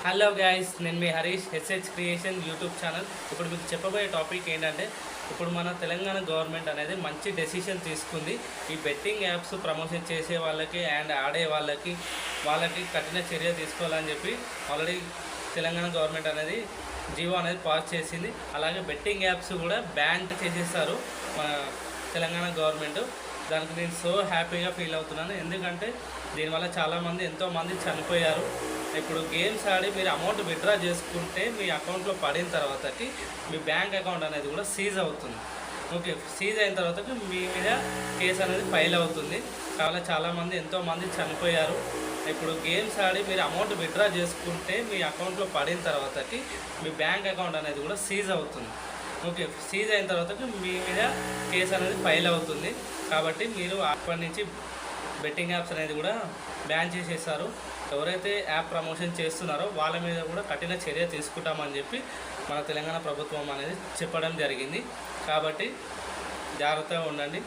Hello guys, నేను మీ Harish, HH creation YouTube channel. ఇప్పుడు మీకు చెప్పబోయే టాపిక్ ఏంటంటే, ఇప్పుడు మన తెలంగాణ గవర్నమెంట్ అనేది మంచి డెసిషన్ తీసుకుంది. ఈ బెట్టింగ్ యాప్స్ ప్రమోషన్ చేసే వాళ్ళకి అండ్ ఆడే వాళ్ళకి కఠిన చర్య తీసుకోవాలని చెప్పి ఆల్రెడీ తెలంగాణ గవర్నమెంట్ అనేది జీవో అనేది పాస్ చేసింది. అలాగే బెట్టింగ్ యాప్స్ కూడా బ్యాన్ చేసేస్తారు మన తెలంగాణ గవర్నమెంట్. దానికి నేను సో హ్యాపీగా ఫీల్ అవుతున్నాను. ఎందుకంటే దీనివల్ల చాలామంది ఎంతోమంది చనిపోయారు. ఇప్పుడు గేమ్స్ ఆడి మీరు అమౌంట్ విత్డ్రా చేసుకుంటే మీ అకౌంట్లో పడిన తర్వాతకి మీ బ్యాంక్ అకౌంట్ అనేది కూడా సీజ్ అవుతుంది. ఓకే, సీజ్ అయిన తర్వాతకి మీ మీద కేసు అనేది ఫైల్ అవుతుంది. కాబట్టి చాలామంది ఎంతోమంది చనిపోయారు. ఇప్పుడు గేమ్స్ ఆడి మీరు అమౌంట్ విత్డ్రా చేసుకుంటే మీ అకౌంట్లో పడిన తర్వాతకి మీ బ్యాంక్ అకౌంట్ అనేది కూడా సీజ్ అవుతుంది. ఓకే, సీజ్ అయిన తర్వాతకి మీ మీద కేసు అనేది ఫైల్ అవుతుంది. కాబట్టి మీరు అప్పటి నుంచి బెట్టింగ్ యాప్స్ అనేది కూడా బ్యాన్ చేసేసారు. ఎవరైతే యాప్ ప్రమోషన్ చేస్తున్నారో వాళ్ళ మీద కూడా కఠిన చర్య తీసుకుంటామని చెప్పి మన తెలంగాణ ప్రభుత్వం అనేది చెప్పడం జరిగింది. కాబట్టి జాగ్రత్తగా ఉండండి.